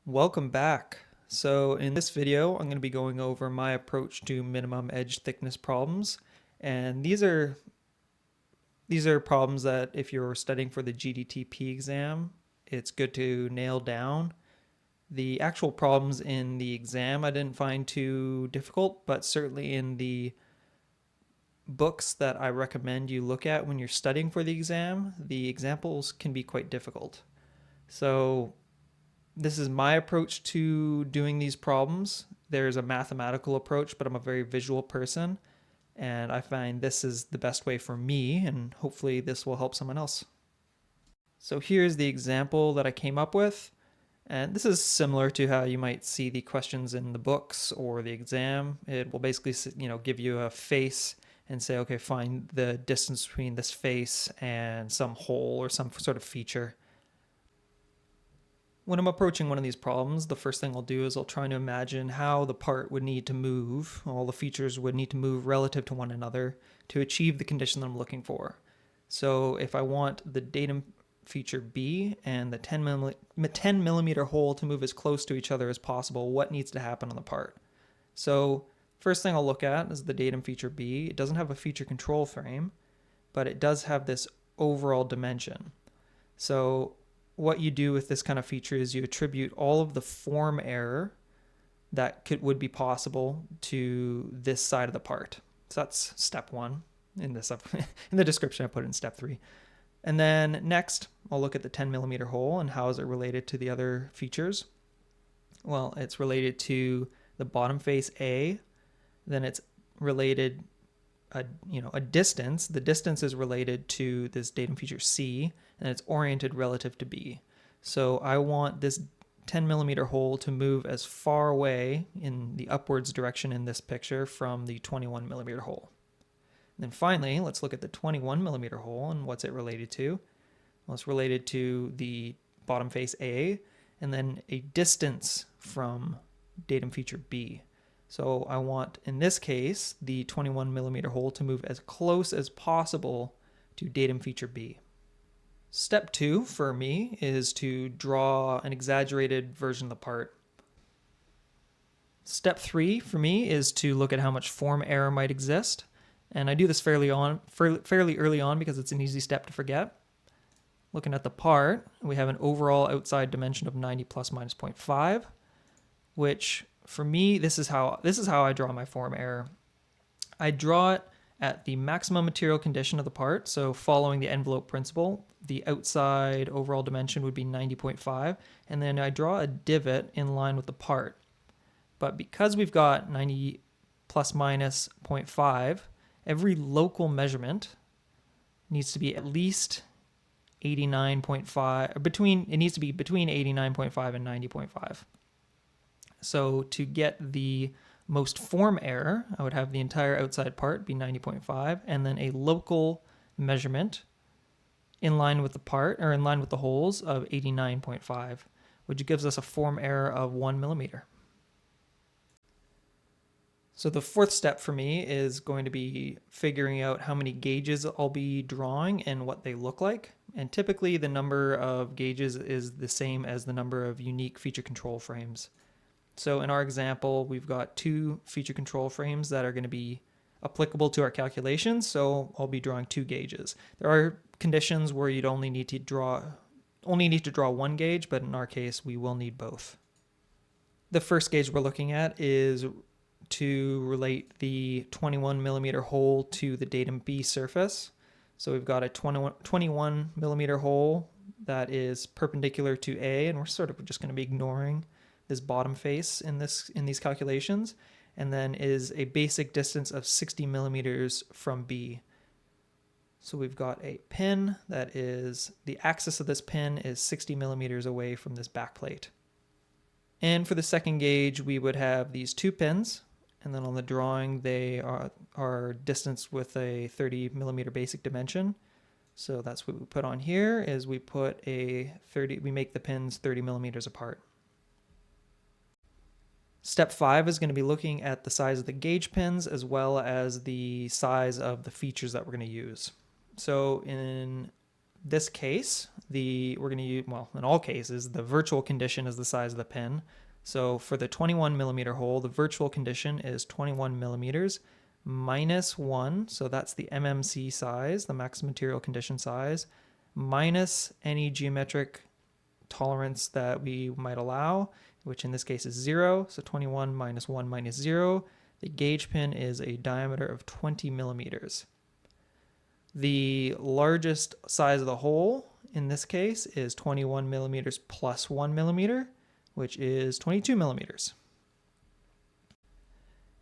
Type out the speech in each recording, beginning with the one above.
Welcome back. So in this video, I'm going to be going over my approach to minimum edge thickness problems. And these are problems that if you're studying for the GD&T exam, it's good to nail down. The actual problems in the exam I didn't find too difficult, but certainly in the books that I recommend you look at when you're studying for the exam, the examples can be quite difficult. So this is my approach to doing these problems. There's a mathematical approach, but I'm a very visual person, and I find this is the best way for me, and hopefully this will help someone else. So here's the example that I came up with, and this is similar to how you might see the questions in the books or the exam. It will basically, give you a face and say, okay, find the distance between this face and some hole or some sort of feature. When I'm approaching one of these problems, the first thing I'll do is I'll try to imagine how the part would need to move, all the features would need to move relative to one another to achieve the condition that I'm looking for. So if I want the datum feature B and the 10 millimeter hole to move as close to each other as possible, what needs to happen on the part? So first thing I'll look at is the datum feature B. It doesn't have a feature control frame, but it does have this overall dimension. So what you do with this kind of feature is you attribute all of the form error that would be possible to this side of the part. So that's step one in this in the description. I put it in step 3. And then next, I'll look at the 10 millimeter hole and how is it related to the other features. Well, it's related to the bottom face A. Then it's related a distance. The distance is related to this datum feature C, and it's oriented relative to B. So I want this 10 millimeter hole to move as far away in the upwards direction in this picture from the 21 millimeter hole. And then finally, let's look at the 21 millimeter hole and what's it related to. Well, it's related to the bottom face A and then a distance from datum feature B. So I want, in this case, the 21 millimeter hole to move as close as possible to datum feature B. Step 2 for me is to draw an exaggerated version of the part. Step 3 for me is to look at how much form error might exist. And I do this fairly early on because it's an easy step to forget. Looking at the part, we have an overall outside dimension of 90 plus minus 0.5, which for me, this is how I draw my form error. I draw it at the maximum material condition of the part. So following the envelope principle, the outside overall dimension would be 90.5. And then I draw a divot in line with the part. But because we've got 90 plus minus 0.5, every local measurement needs to be at least 89.5, it needs to be between 89.5 and 90.5. So to get the most form error, I would have the entire outside part be 90.5 and then a local measurement in line with the part, or in line with the holes, of 89.5, which gives us a form error of 1 millimeter. So the fourth step for me is going to be figuring out how many gauges I'll be drawing and what they look like. And typically the number of gauges is the same as the number of unique feature control frames. So in our example, we've got 2 feature control frames that are going to be applicable to our calculations, so I'll be drawing 2 gauges. There are conditions where you'd only need to draw 1 gauge, but in our case, we will need both. The first gauge we're looking at is to relate the 21 millimeter hole to the datum B surface. So we've got a 21 millimeter hole that is perpendicular to A, and we're sort of just going to be ignoring this bottom face in these calculations, and then is a basic distance of 60 millimeters from B. So we've got a pin that is, the axis of this pin is 60 millimeters away from this back plate. And for the second gauge, we would have these 2 pins, and then on the drawing, they are distanced with a 30 millimeter basic dimension. So that's what we put on here, is we make the pins 30 millimeters apart. Step 5 is going to be looking at the size of the gauge pins as well as the size of the features that we're going to use. So in this case, we're going to use, well, in all cases, the virtual condition is the size of the pin. So for the 21 millimeter hole, the virtual condition is 21 millimeters minus 1, so that's the MMC size, the maximum material condition size, minus any geometric tolerance that we might allow, which in this case is 0, so 21 minus 1 minus 0. The gauge pin is a diameter of 20 millimeters. The largest size of the hole in this case is 21 millimeters plus 1 millimeter, which is 22 millimeters.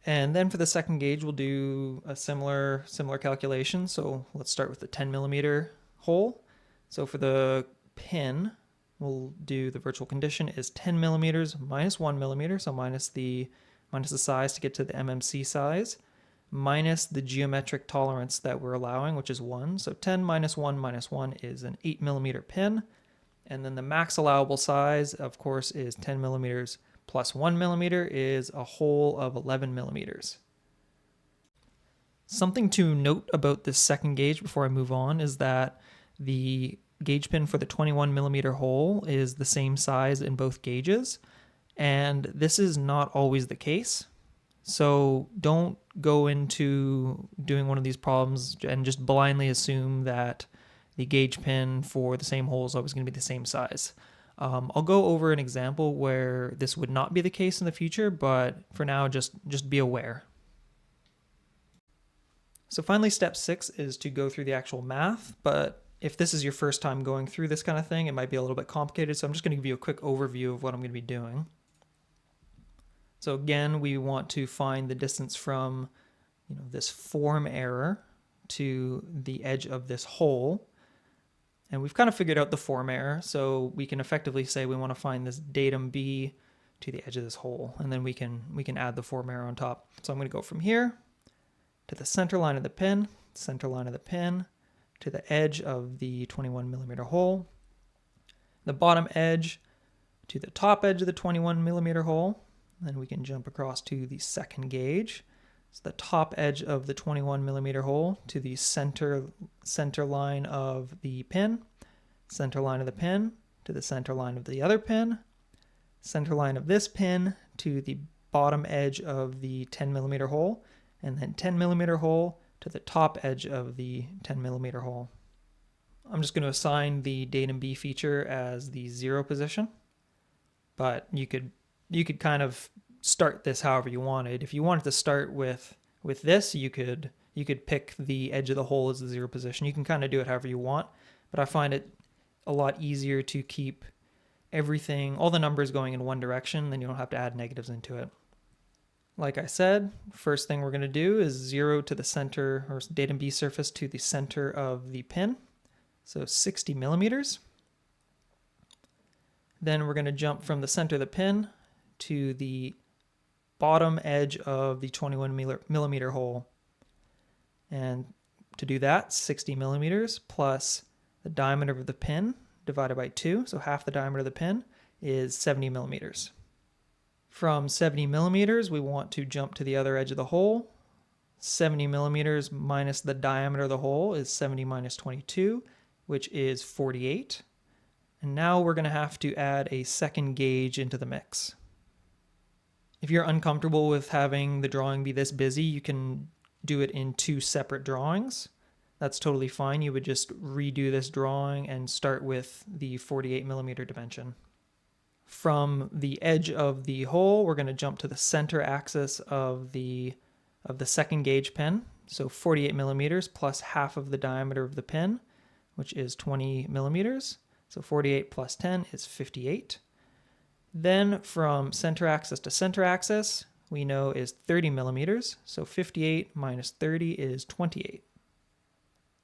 And then for the second gauge, we'll do a similar calculation. So let's start with the 10 millimeter hole. So for the pin, we'll do the virtual condition is 10 millimeters minus 1 millimeter, so minus the size to get to the MMC size, minus the geometric tolerance that we're allowing, which is 1. So 10 minus 1 minus 1 is an 8 millimeter pin. And then the max allowable size, of course, is 10 millimeters plus 1 millimeter is a hole of 11 millimeters. Something to note about this second gauge before I move on is that the gauge pin for the 21 millimeter hole is the same size in both gauges, and this is not always the case. So don't go into doing one of these problems and just blindly assume that the gauge pin for the same hole is always going to be the same size. I'll go over an example where this would not be the case in the future, but for now, just be aware. So finally, step 6 is to go through the actual math, but if this is your first time going through this kind of thing, it might be a little bit complicated, so I'm just going to give you a quick overview of what I'm going to be doing. So again, we want to find the distance from this form error to the edge of this hole. And we've kind of figured out the form error, so we can effectively say we want to find this datum B to the edge of this hole, and then we can add the form error on top. So I'm going to go from here to the center line of the pin, to the edge of the 21 millimeter hole, the bottom edge to the top edge of the 21 millimeter hole. Then we can jump across to the second gauge. So the top edge of the 21 millimeter hole to the center line of the pin, center line of the pin to the center line of the other pin, center line of this pin to the bottom edge of the 10 millimeter hole, and then 10 millimeter hole to the top edge of the 10 millimeter hole. I'm just going to assign the datum B feature as the 0 position, but you could kind of start this however you wanted. If you wanted to start with this, you could pick the edge of the hole as the 0 position. You can kind of do it however you want, but I find it a lot easier to keep everything, all the numbers going in one direction, then you don't have to add negatives into it. Like I said, first thing we're going to do is 0 to the center, or datum B surface to the center of the pin, so 60 millimeters. Then we're going to jump from the center of the pin to the bottom edge of the 21 millimeter hole. And to do that, 60 millimeters plus the diameter of the pin divided by 2, so half the diameter of the pin, is 70 millimeters. From 70 millimeters, we want to jump to the other edge of the hole. 70 millimeters minus the diameter of the hole is 70 minus 22, which is 48. And now we're going to have to add a second gauge into the mix. If you're uncomfortable with having the drawing be this busy, you can do it in 2 separate drawings. That's totally fine. You would just redo this drawing and start with the 48 millimeter dimension. From the edge of the hole, we're going to jump to the center axis of the second gauge pin. So 48 millimeters plus half of the diameter of the pin, which is 20 millimeters. So 48 plus 10 is 58. Then from center axis to center axis, we know is 30 millimeters. So 58 minus 30 is 28.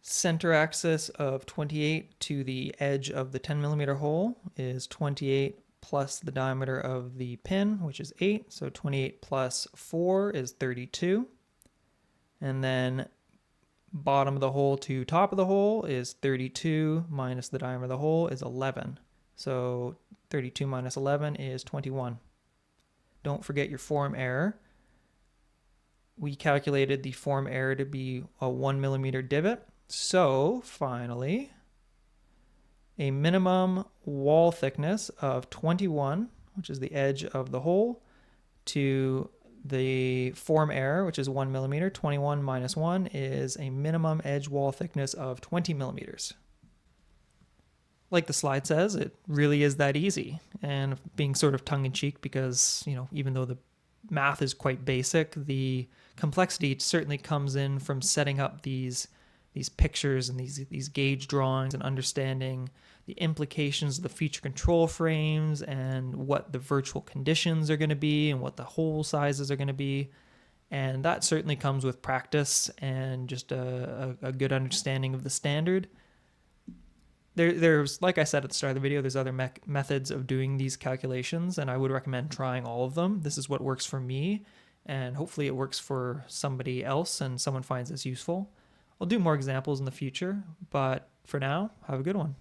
Center axis of 28 to the edge of the 10 millimeter hole is 28 plus the diameter of the pin, which is 8. So 28 plus 4 is 32. And then bottom of the hole to top of the hole is 32 minus the diameter of the hole is 11. So 32 minus 11 is 21. Don't forget your form error. We calculated the form error to be a 1 millimeter divot. So finally, a minimum wall thickness of 21, which is the edge of the hole, to the form error, which is 1 millimeter. 21 minus 1 is a minimum edge wall thickness of 20 millimeters. Like the slide says, it really is that easy. And being sort of tongue-in-cheek because, even though the math is quite basic, the complexity certainly comes in from setting up these pictures and these gauge drawings and understanding the implications of the feature control frames and what the virtual conditions are going to be and what the hole sizes are going to be. And that certainly comes with practice and just a good understanding of the standard. There's, like I said at the start of the video, there's other methods of doing these calculations, and I would recommend trying all of them. This is what works for me, and hopefully it works for somebody else and someone finds this useful. I'll do more examples in the future, but for now, have a good one.